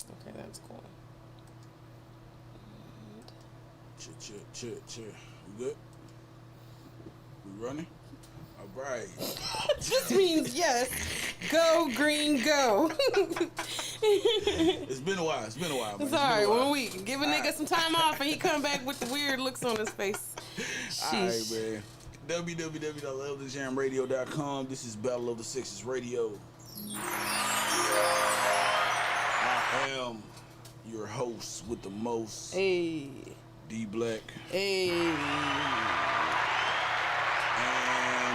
Okay, that's cool. Chill. You good? We running? All right. This means yes. Go, green, go. It's been a while, man. It's alright, 1 week. Give a nigga some time off and he come back with the weird looks on his face. Alright, man. www.lovethejamradio.com. This is Battle of the Sexes Radio. I am your host with the most. Hey. D Black. Hey.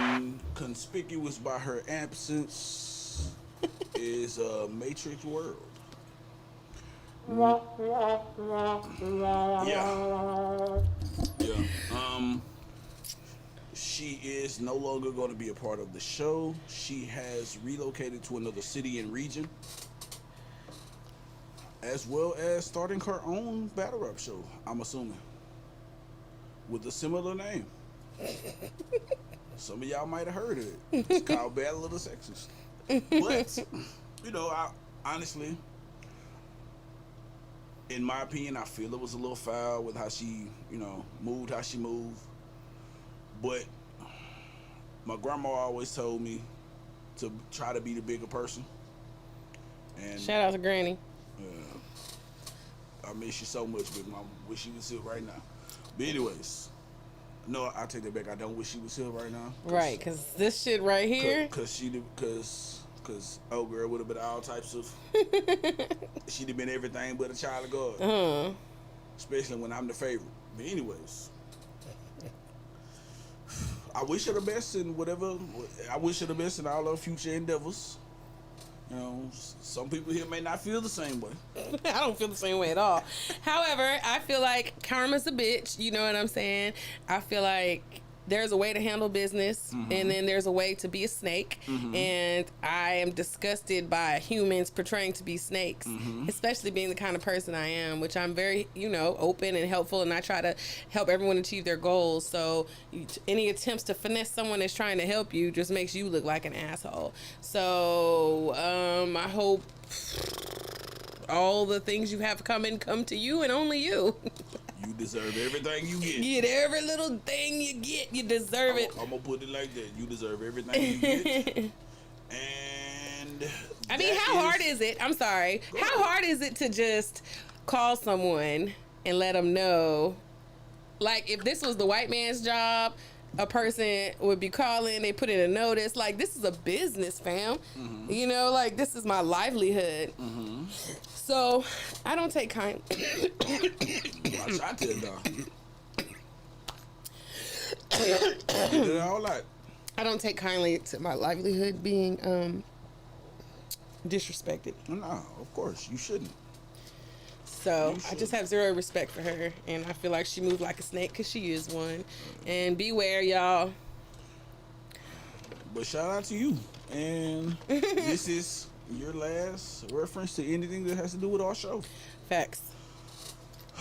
And conspicuous by her absence is Matrix World. Yeah. She is no longer going to be a part of the show. She has relocated to another city and region, as well as starting her own battle rap show, I'm assuming, with a similar name. Some of y'all might have heard of it. It's called Battle of the Sexes. But, you know, I honestly, in my opinion, I feel it was a little foul with how she, moved how she moved. But my grandma always told me to try to be the bigger person. And shout out to Granny. I miss you so much, baby. I wish you was here right now. But anyways, no, I take that back. I don't wish she was here right now. Right, because this shit right here. Because old girl would have been all types of. She'd have been everything but a child of God. Uh-huh. Especially when I'm the favorite. But anyways, I wish her the best in whatever. I wish her the best in all her future endeavors. You know, some people here may not feel the same way. I don't feel the same way at all. However, I feel like karma's a bitch. You know what I'm saying? I feel like there's a way to handle business, and then there's a way to be a snake. And I am disgusted by humans portraying to be snakes, especially being the kind of person I am, which I'm very, open and helpful, and I try to help everyone achieve their goals. So any attempts to finesse someone that's trying to help you just makes you look like an asshole. So I hope all the things you have coming come to you and only you. You deserve everything you get. Get every little thing you get. You deserve it. I'm going to put it like that. You deserve everything you get. And I mean, how hard is it? I'm sorry. How hard is it to just call someone and let them know? Like, if this was the white man's job, a person would be calling, they put in a notice. Like, this is a business, fam. Like, this is my livelihood. So, I don't take kind. I tell you, you did all that. I don't take kindly to my livelihood being disrespected. No, of course you shouldn't. So I just have zero respect for her, and I feel like she moved like a snake because she is one. And beware, y'all. But shout out to you, and this is your last reference to anything that has to do with our show. Facts.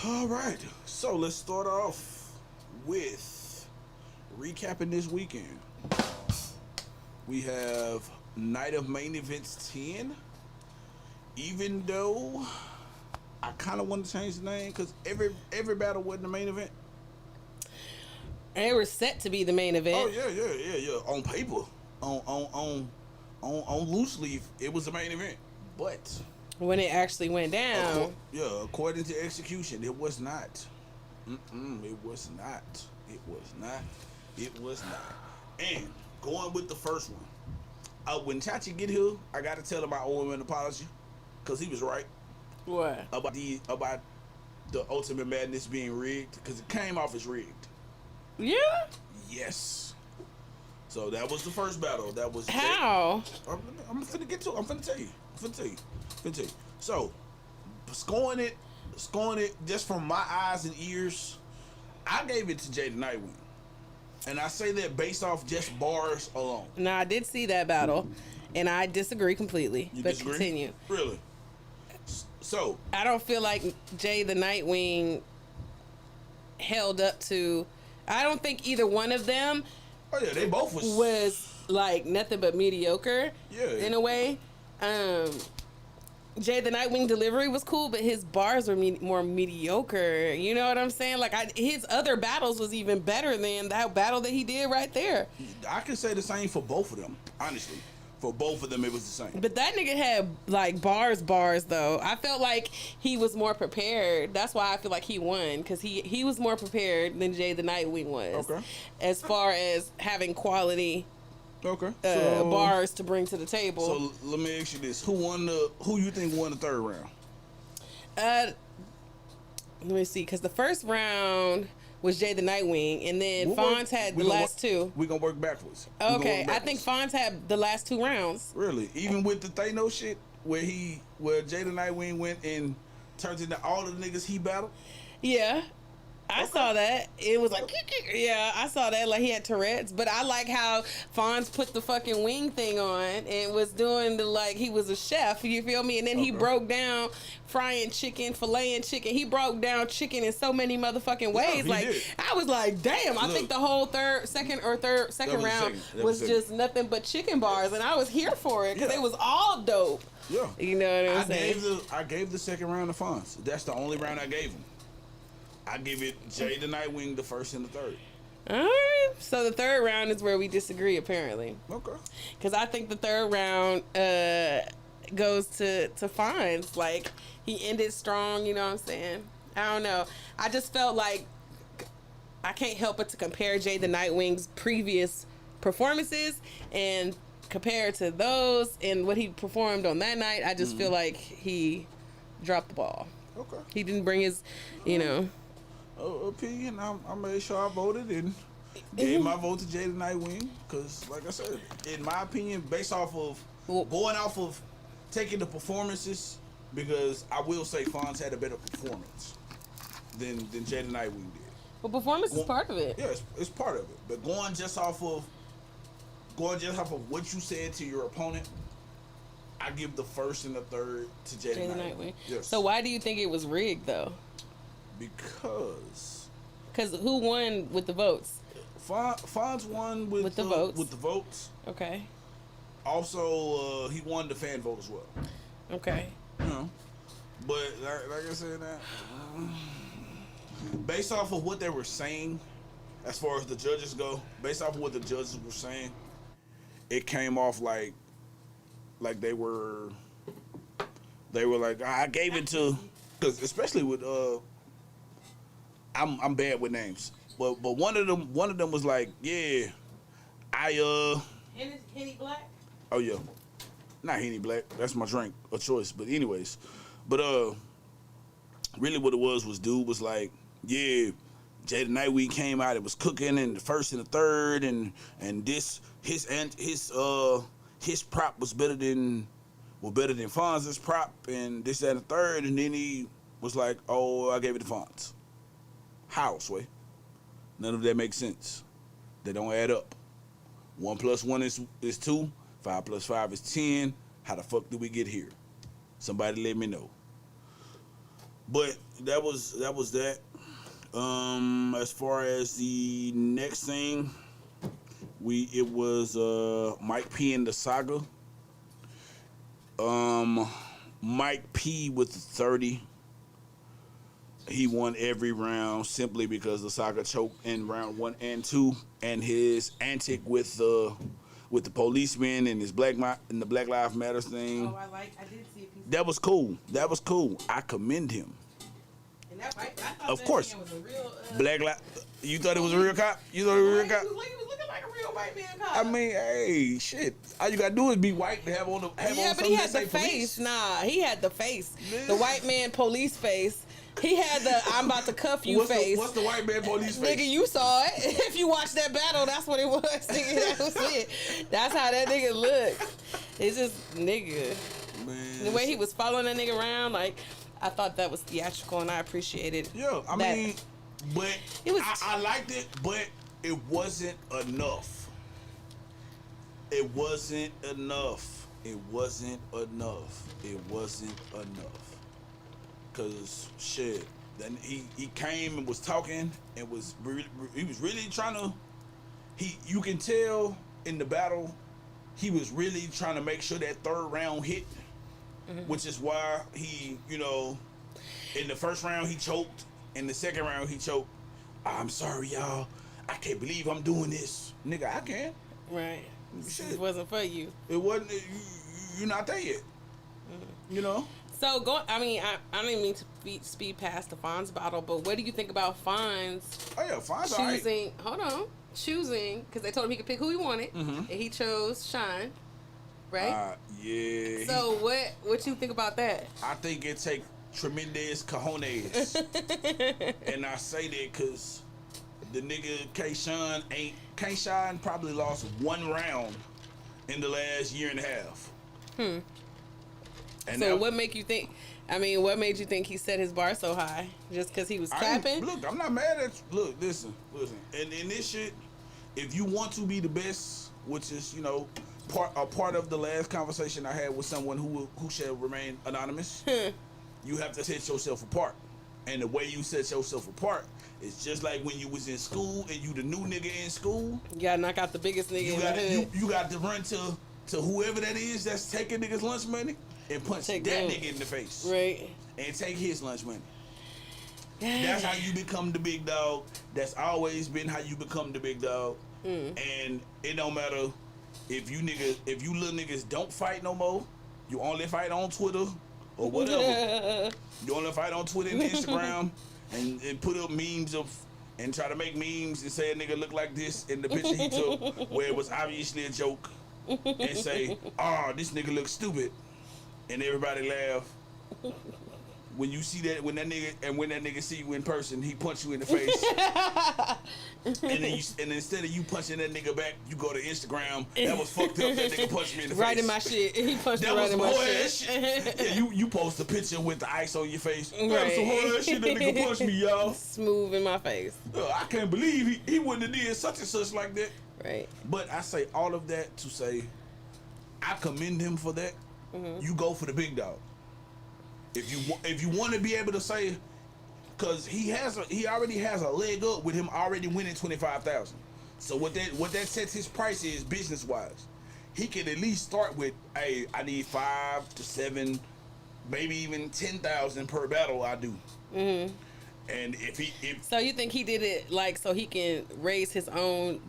All right, so let's start off with recapping this weekend. We have Night of Main Events 10. Even though I kind of want to change the name because every battle wasn't the main event. They were set to be the main event. Oh yeah. On paper, on loose leaf, it was the main event, but when it actually went down, according to execution, it was not. It was not. And going with the first one, when Chachi get here, I gotta tell him I owe him an apology, cause he was right. What about the Ultimate Madness being rigged? Because it came off as rigged. Yeah. Yes. So that was the first battle. That was how. I'm finna get to it. I'm finna tell you. So, scoring it just from my eyes and ears, I gave it to Jay the Nightwing. And I say that based off just bars alone. Now, I did see that battle, and I disagree completely. You but disagree? Continue. Really? So, I don't feel like Jay the Nightwing held up to... I don't think either one of them... Oh, yeah, they both was like nothing but mediocre. Yeah. In a way. Jay the Nightwing delivery was cool, but his bars were more mediocre. You know what I'm saying? Like his other battles was even better than that battle that he did right there. I can say the same for both of them, honestly. For both of them, it was the same. But that nigga had like bars though. I felt like he was more prepared. That's why I feel like he won, because he was more prepared than Jay the Nightwing was. Okay. As far as having quality. Okay. Bars to bring to the table. So let me ask you this: Who you think won the third round? Let me see, because the first round was Jay the Nightwing, and then Fonz had the last two. We're gonna work backwards. Okay, I think Fonz had the last 2 rounds. Really? Even with the Thanos shit, where Jay the Nightwing went and turned into all the niggas he battled? Yeah. I saw that. It was like, yeah, I saw that. Like, he had Tourette's. But I like how Fonz put the fucking wing thing on and was doing he was a chef, you feel me? And then he broke down frying chicken, filleting chicken. He broke down chicken in so many motherfucking ways. I was like, damn, I think the whole second round was just nothing but chicken bars. And I was here for it because it was all dope. Yeah. You know what I'm saying? I gave the second round to Fonz. That's the only round I gave him. I give it Jay the Nightwing the first and the third. All right. So the third round is where we disagree, apparently. Okay. Because I think the third round goes to Fonz. Like, he ended strong, you know what I'm saying? I don't know. I just felt like I can't help but to compare Jay the Nightwing's previous performances and compare to those and what he performed on that night. I just feel like he dropped the ball. Okay. He didn't bring his, opinion. I made sure I voted and gave my vote to Jay the Nightwing because, like I said, in my opinion, based off of going off of taking the performances, because I will say Fonz had a better performance than Jay the Nightwing did. Well, performance is part of it. Yeah, it's part of it. But going just off of what you said to your opponent, I give the first and the third to Jay the Nightwing. Yes. So why do you think it was rigged though? Because who won with the votes? Fonz won with the votes. With the votes. Okay. Also, he won the fan vote as well. Okay. But like I said, based off of what they were saying, as far as the judges go, based off of what the judges were saying, it came off like they were like, I gave it to, because especially with I'm bad with names, but one of them was like, yeah, Henny Black. Oh yeah, not Henny Black. That's my drink of choice. But anyways, really what it was dude was like, yeah, Jay the Nightwing came out, it was cooking in the first and the third, and this his prop was better than Fonz's prop, and this that, and the third, and then he was like, oh, I gave it to Fonz. How, Sway? None of that makes sense. They don't add up. 1 + 1 is 2. 5 + 5 is 10. How the fuck did we get here? Somebody let me know. But that was that. As far as the next thing, it was Mike P and the Saga. Mike P with the 30. He won every round simply because the Saga choked in round 1 and 2, and his antic with the policeman and his the Black Lives Matter thing. Oh, I did see a piece. That was cool. I commend him. And I thought of that course. man was a real Black Lives. You thought it was a real cop? You thought it was a real cop? He was looking like a real white man cop. I mean, hey, shit. All you gotta do is be white and have on the but he had the face. Police. Nah, he had the face. The white man police face. He had the I'm about to cuff you face. What's the white man police face? Nigga, you saw it. If you watched that battle, that's what it was. Nigga, that was it. That's how that nigga looked. It's just nigga. Man, the way he was following that nigga around, like, I thought that was theatrical and I appreciated. Yeah, I mean, but I liked it, but it wasn't enough. It wasn't enough. Cause shit, then he came and was talking and he was really trying to. You can tell in the battle, he was really trying to make sure that third round hit. which is why he, you know, in the first round he choked, in the second round he choked. I'm sorry, y'all. I can't believe I'm doing this, nigga. I can't. Right. Shit. It wasn't for you. It wasn't. You're not there yet. You know. So I mean, I didn't mean to speed past the Fonz battle, but what do you think about Fonz? Oh yeah, Fonz choosing. Hold on, choosing because they told him he could pick who he wanted, and he chose Shine. Right. Yeah. So what you think about that? I think it take tremendous cojones, and I say that because the nigga K-Shine probably lost one round in the last year and a half. And so what make you think? I mean, what made you think he set his bar so high? Just because he was capping? Look, I'm not mad at you. Look, listen. And in this shit, if you want to be the best, which is, you know, part of the last conversation I had with someone who shall remain anonymous, you have to set yourself apart. And the way you set yourself apart is just like when you was in school and you the new nigga in school. You gotta knock out the biggest nigga in the hood. You got to run to whoever that is that's taking niggas' lunch money and punch that nigga in the face. Right. And take his lunch money. That's how you become the big dog. That's always been how you become the big dog. And it don't matter if you little niggas don't fight no more. You only fight on Twitter or whatever. You only fight on Twitter and Instagram and put up memes and try to make memes and say a nigga look like this in the picture he took where it was obviously a joke and say, oh, this nigga looks stupid. And everybody laugh. When you see that, when that nigga see you in person, he punch you in the face. and instead of you punching that nigga back, you go to Instagram. That was fucked up. That nigga punched me in the face. Right in my shit. He punched me right in my shit. Yeah, you post a picture with the ice on your face. That was some whole ass shit. That nigga punched me, y'all. Smooth in my face. I can't believe he wouldn't have did such and such like that. Right. But I say all of that to say, I commend him for that. You go for the big dog. If you want to be able to say, because he already has a leg up with him already winning 25,000. So what that sets his price is business wise. He can at least start with, hey, I need 5 to 7, maybe even 10,000 per battle. I do. And so you think he did it like so he can raise his own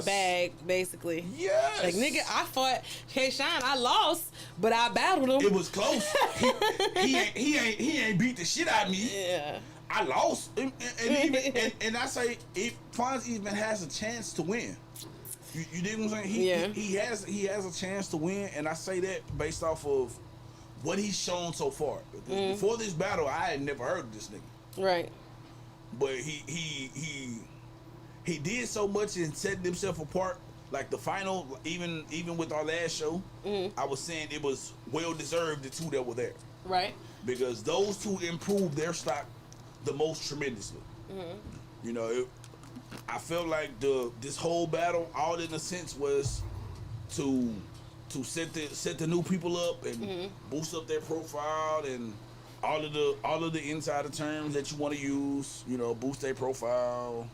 bag, basically. Yes. Like, nigga, I fought K-Shine. I lost, but I battled him. It was close. he ain't beat the shit out of me. Yeah. I lost. And I say, if Fonz even has a chance to win. You dig what I'm saying? He has a chance to win, and I say that based off of what he's shown so far. Before this battle, I had never heard of this nigga. Right. But he did so much in setting himself apart. Like the final, even with our last show, I was saying it was well deserved, the two that were there. Right. Because those two improved their stock the most tremendously. You know, I felt like this whole battle, all in a sense, was to set the new people up and boost up their profile and all of the insider terms that you want to use. You know, boost their profile.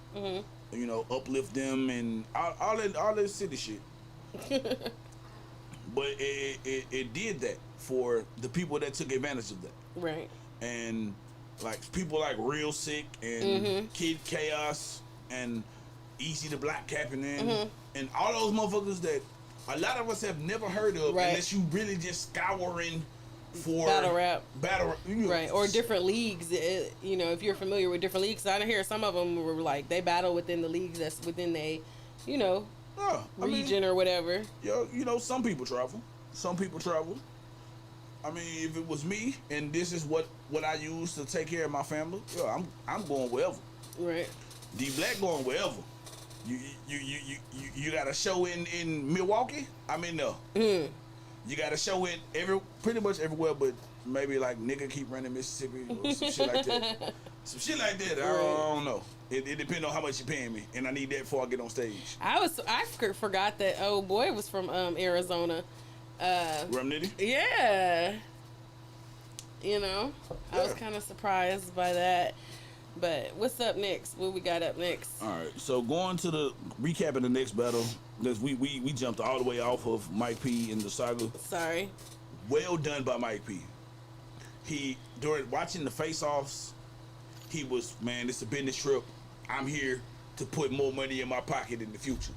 You know, uplift them and all that city shit. But it did that for the people that took advantage of that. Right. And like people like Real Sick and Kid Chaos and Easy the Black Captain and all those motherfuckers that a lot of us have never heard of unless you really just scouring for battle rap, you know, right, or different leagues. You know, if you're familiar with different leagues, I hear some of them were like they battle within the leagues that's within a, you know, region or whatever. Yeah, you know, some people travel. I mean, if it was me and this is what I use to take care of my family, I'm going wherever. Right. D Black going wherever. You got a show in Milwaukee? I'm in there. You got a show in pretty much everywhere, but maybe like nigga keep running Mississippi or some shit like that. Some shit like that. I don't know. It depends on how much you're paying me, and I need that before I get on stage. I forgot that old boy was from Arizona. Rum Nitty? Yeah. You know, I was kind of surprised by that. But what's up next? What we got up next? All right, so going to the recapping the next battle, because we jumped all the way off of Mike P in the saga. Sorry. well done by Mike P. He, during watching the face-offs, he was, man, it's a business trip. I'm here to put more money in my pocket in the future.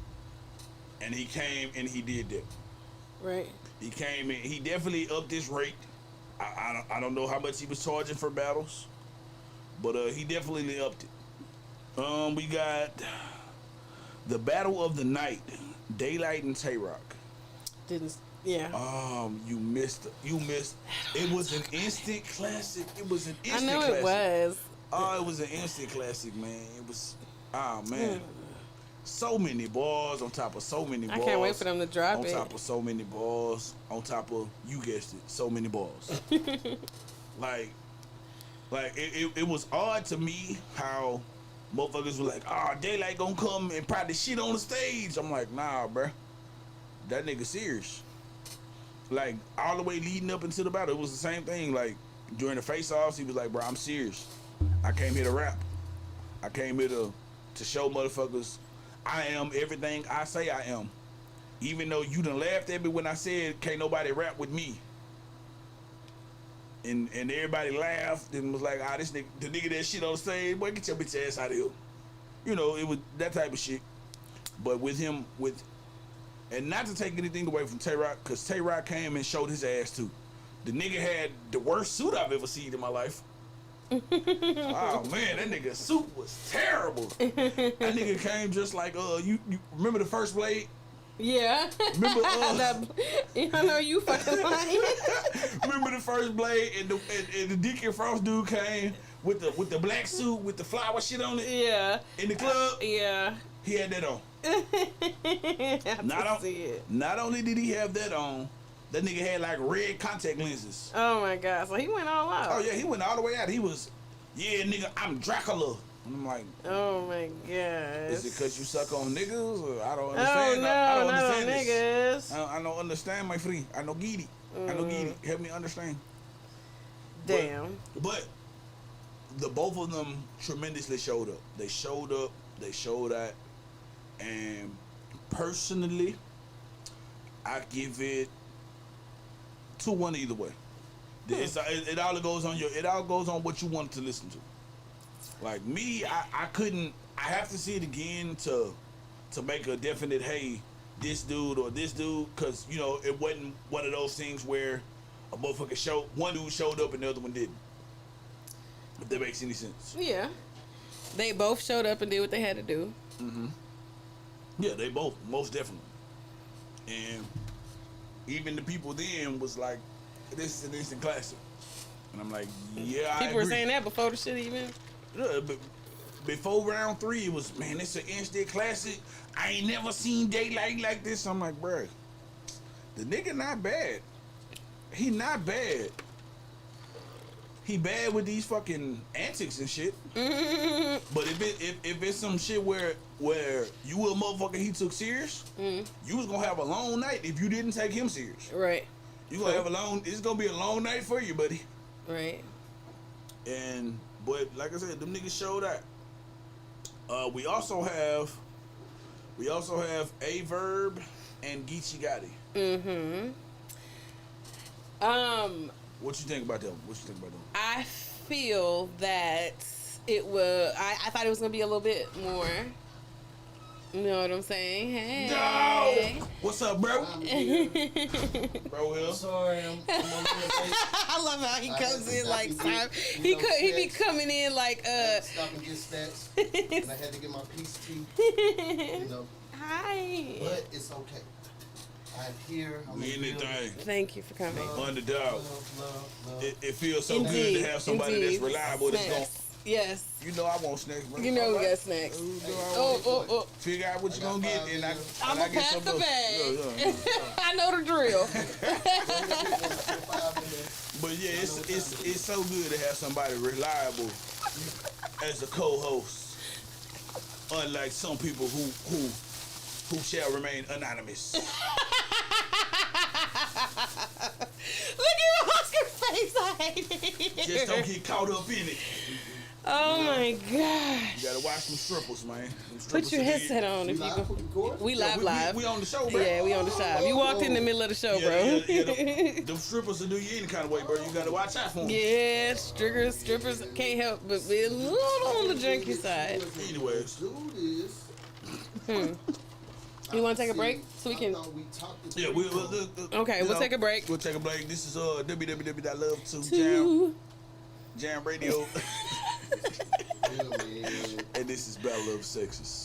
And he came and he did that. Right. He came and he definitely upped his rate. I don't know how much he was charging for battles, but he definitely upped it. We got the Battle of the Night, Daylight and Tay-Rock. Yeah. You missed. It was an instant classic. It was an instant I know classic. it was. Oh, it was an instant classic, man. It was. Oh man. So many balls on top of so many balls. I can't wait for them to drop it. On top of so many balls. On top of, you guessed it, so many balls. like it was odd to me how motherfuckers were like, Daylight gonna come and probably shit on the stage. I'm like, nah, bruh. That nigga serious. Like, all the way leading up into the battle, it was the same thing. Like, during the face-offs, he was like, bro, I'm serious. I came here to rap. I came here to show motherfuckers I am everything I say I am. Even though you done laughed at me when I said can't nobody rap with me. And everybody laughed and was like, this nigga, the nigga that shit on stage, boy, get your bitch ass out of here. You know, it was that type of shit. But with him, and not to take anything away from Tay-Rock, because Tay-Rock came and showed his ass too. The nigga had the worst suit I've ever seen in my life. Oh man, that nigga's suit was terrible. That nigga came just like you remember the first blade? Yeah. Remember I know you fucking lying. Remember the first blade and the Deacon Frost dude came with the black suit with the flower shit on it? Yeah. In the club? Yeah. He had that on. Not only did he have that on, that nigga had like red contact lenses. Oh my god, so he went all out. Oh yeah, he went all the way out. He was, yeah, nigga, I'm Dracula. And I'm like, oh my god. Is it because you suck on niggas? Or I don't Oh understand. no, I don't not understand on this. niggas. I don't understand, my friend. I know get it. I know get it. Help me understand. Damn. But the both of them tremendously showed up. They showed up. They showed out. And personally, I give it 2-1 either way. It all goes on what you want to listen to. Like me, I couldn't. I have to see it again to make a definite, hey, this dude or this dude, because you know it wasn't one of those things where a motherfucker one dude showed up and the other one didn't. If that makes any sense. Yeah, they both showed up and did what they had to do. Mm-hmm. Yeah, they both, most definitely. And even the people then was like, this is an instant classic. And I'm like, yeah, people were saying that before the shit even. Yeah, but before round 3, it was, man, it's an instant classic. I ain't never seen Daylight like this. I'm like, bruh, the nigga not bad. He not bad. He bad with these fucking antics and shit. But if it's some shit where you a motherfucker he took serious, you was gonna have a long night if you didn't take him serious. Right. You gonna have it's gonna be a long night for you, buddy. Right. But like I said, them niggas showed out. We also have A-Verb and Geechee Gotti. What you think about them? I feel that it was. I thought it was gonna be a little bit more. You know what I'm saying? Hey. No. What's up, bro? Bro, Will. Sorry, I'm I love how he comes in like time. He be coming in like stop and get snacks. And I had to get my piece of tea. You know. Hi. But it's okay. I'm here. I'm Anything. Thank you for coming. Underdog. Love. It feels so good to have somebody that's reliable. That's going. Yes. You know I want snacks, bro. You know we got snacks. Oh. Figure out what you gonna get, and I'm gonna pack the bag. Yeah. I know the drill. But yeah, it's so good to have somebody reliable as a co-host, unlike some people who shall remain anonymous. Look at Oscar's face. I hate it. Just don't get caught up in it. Oh my You gosh. gotta watch them strippers, man. Them Put strippers your will do headset on if you Live go. record? We Yeah, live. we on the show, bro. Yeah, we on the shop. You walked in the middle of the show, bro. Them strippers will do you any kind of way, bro. You gotta watch out for them. Yeah, strippers can't help but be a little on the junky side. Anyways. Do this. You want to take a break so we can? I thought we talked Yeah, Okay, we'll take a break. We'll take a break. This is www.love2jam Two. Jam Radio, Yeah, man. and this is Battle of Sexes.